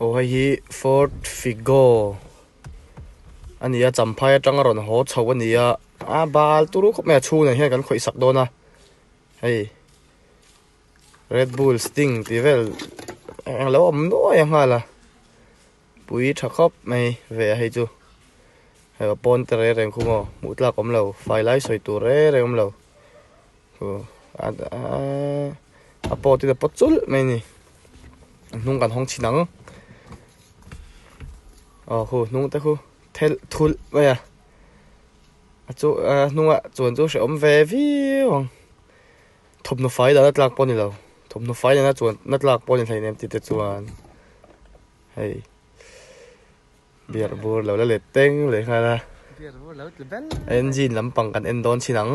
โอ้ยFord Figo อันนี้จำพายจังรอนหัวชาวนี้บาลตุรุก็ไม่ชูเนี่ยเห็นกันคุยสักโดนะเฮ้ย Red Bull Sting ตีเวลแล้วมันน้อยยังไงล่ะปุยชักครบไม่เวให้จูให้ว่าปนแต่เรื่องคุ้มมุดลากผมเราไฟไล่สวยตัวเรื่องเราปอที่จะปดจุลไม่นี่นุ่งกันห้องชินังนุ่งแต่คู่เทลทุลไปจูนุ่งจวนจูเสียมเววิวทบนุไฟแล้วนัดลากปนนี่เราทบนุไฟแล้วนะจวนนัดลากปนนี่ไทยเนี่ยติดจวนเฮ้ยเบียร์บูร์เราแล้วเลยเต็งเลยค่ะนะเอนจินลำปังกันเอ็นโดนชินัง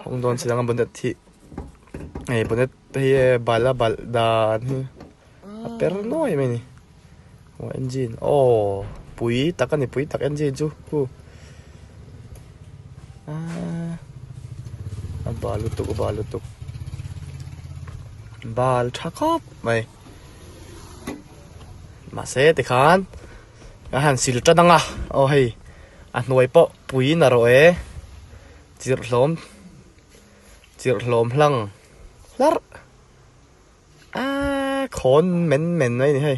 ห้องโดนชินังบนเด็ดที่บนเด็ดที่บาลดานเปรน้อยไหมนี่เอนจินปุ๋ยตักกันนี่ปุ๋ยตักเอนจินจูบาลุตุกบาลชักครบไหมมาเสติขานอาหารสิลจัดดังเฮ้ยหน่วยปอปุ๋ยน่ะรอยจิรลมพลังลัดคนเหม็นไว้นี่ให้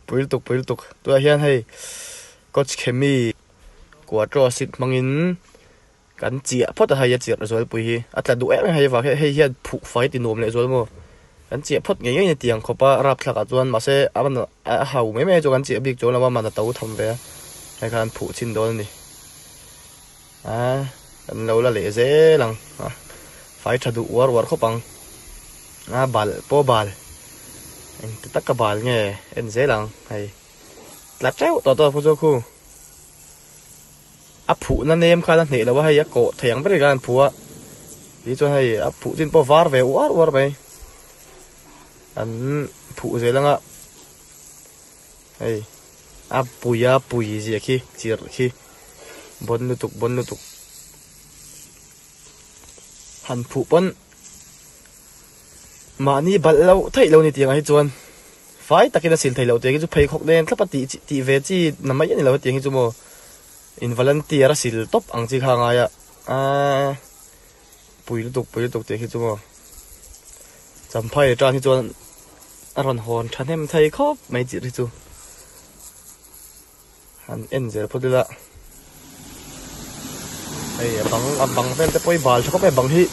ปุ๋ยตุกตัวเฮียนให้ก็เคมีกว่าตัวสิมังอินกันเจียพอแต่ให้เจียสวยปุ๋ยแต่ดูให้ว่าให้เฮียนผูกไฟติดนมเลยสวยมั้งกันเจียพอดง่ายๆในเตียงเขาปะรับสักจวนมาเสมันเห่าไม่จกันเจียบิ๊กโจแล้วว่ามันจะเต้าทำไปให้การผูกชิ้นโดนนี่กันเราละเละเสียหลังไฟจะดูวัดเขาปังบาลโบบาลตักกบาลไงเอ็นเสียหลังให้หลับเจ้าต่อผู้เจ้าคู่ผูนั่นเองค่ะนั่นเหรอว่าให้ยักษ์โกเถียงไปด้วยกันผัวที่จะให้ผูจินปอฟาร์เววัดไปอันผู้เสียแล้วเฮ้ยปุยเสียขี้เจียขี้บนนุตุกหันผู้ปนมานี่บัดเราไทยเรานี่เตียงให้จวนไฟตะกี้น่ะสินไทยเราเตียงให้จุเพย์ขกเดนถ้าปฏิทีเวจีน้ำไม่ยันนี่เราเตียงให้จุโมอินวอลันเตียร์สิลท็อปอังจีข้างไงปุยตุกเตียงให้จุโมจำไพ่จานที่จวนอรอนฮอนฉันให้มันไทยครบไม่จิตที่จูหันเอ็นเจอพอดีละบังเป็นแต่ปอยบาลชอบไปบังที่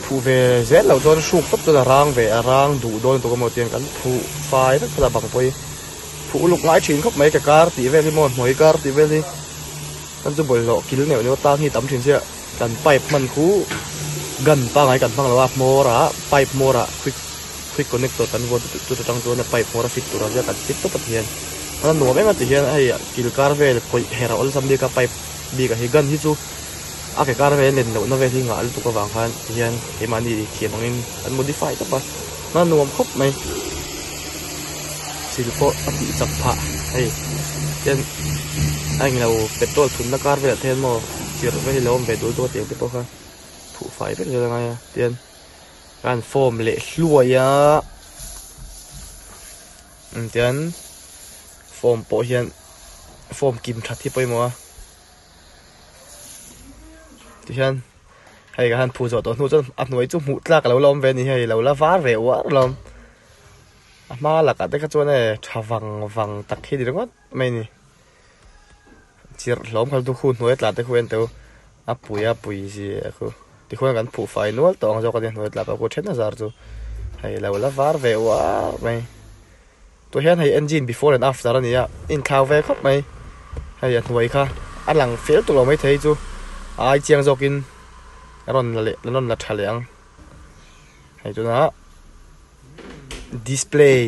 ผู้เวเซเราโดนสุกตับตัวร่างดูโดนตัวกมอเตียงกันผู้ไฟนั่นคือบังปอยผู้ลูกไม้ชิ้นเขาไม่กับการตีเวลิมอนหวยการตีเวลินั่นจะบ่อยหลอกกินเหนียวตาที่ตั้มชิ้นเสียกันไปมันคู่กันป้าไงกันป้าเราว่าโมระไปโมระควิกคอนเนคตัวกันวัวตัวตั้งตัวเนี่ยไปโมระฟิกตัวเราจะกันฟิกตัวปะเทียนมันหนูไม่มาตีเทียนไอ้กิลการเวลคอยเฮราอลซัมดีกับไปดีกับเฮกันที่จูอาเกการเวลเล่นหนูนั่นเวทีงาลุตุกวางพันเทียนเฮมันดีเขียนตรงนี้อันโมดิฟายตัวปะนั่นหนูครบไหมสิลโปอติจับผะไอ้เทียนไอ้เราเป็นตัวทุนนักการเวลเทียนโมเชื่อไม่ได้ล้มไปดูตัวเตียงที่ปะค่ะผู้ไฟเป็นยังไงเทียนการโฟมเละรวยเทียนโฟมโปเฮียนโฟมกิมชัดที่ไปมัวที่ฉันให้การผู้จอดตัวนู้นจนอัดหน่วยจุ่มหุดลากเราล้อมเวนี่ให้เราละฟ้าเร็วล้อมมาหลักแต่ก็จวนเนี่ยชาวฟังตักที่ดีแล้วก็ไม่นี่จีรล้อมเขาทุกคนหน่วยตลาดแต่คนเดียวปุยสิคือที่คนกันผู้ไฟนู้นตัวของเจ้าก็เดียนหน่วยตลาดเราก็เช่นนั้นซะจูให้เราละฟ้าเร็วไม่ตัวเห็นให้ engine before and after นี่อินคาวเวครับไหมให้หน่วยค่ะอันหลังเฟลตัวเราไม่เทจูไอเจียงจกินร้อนละร้อนละทะเลงให้ตัวนะ display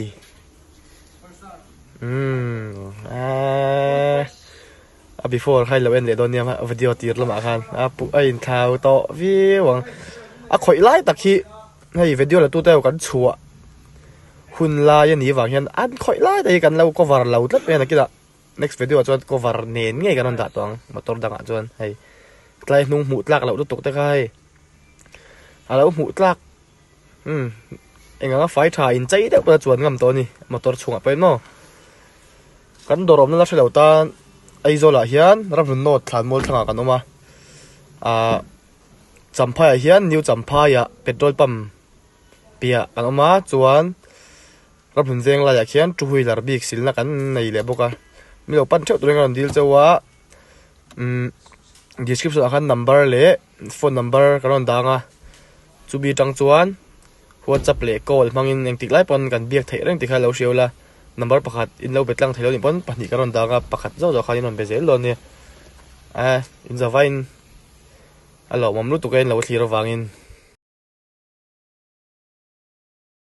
before ใครเราเอ็นเดี๋ยวโดนเนี่ยมาวิดีโอตีร์ละมากันปุ๊ไออินคาวต่อวิวข่อยไล่ตะกี้ให้วิดีโอเราตัวเดียวกันชัวคุณลายนี่ว่าเห็นอันค่อยไล่ได้กันเราก็วาร์เราตัดไปนะกี่ละ next video จวนก็วาร์เน้นไงกันนั่นตัดตัวมาตัวดังจวนให้ใกล้นุ่งหูตลักเราตุกตะไคร้แล้วหูตลัก enga fai tha in chei de pa chuan ngam to ni motor chunga pe no kan dorom na la thelo ta aizola hian ram no thlan mol thanga kan oma a champhai hian new champhai ya petrol pump pia kan oma chuan ram zeng la ya khian two wheeler bik silna kan nei le boka mi lo pan theu turing ron dil chawa description akan number le phone number karon danga chubi tang chuan WhatsApp le call mangin engtik lai pon kan biak thei reng tikha lo hriula number pakhat in lo betlang thelo ni pon pahnih karon danga pakhat zo zo khanin on bezel lo ni in zawain alo mamlu tukain lo thlir wangin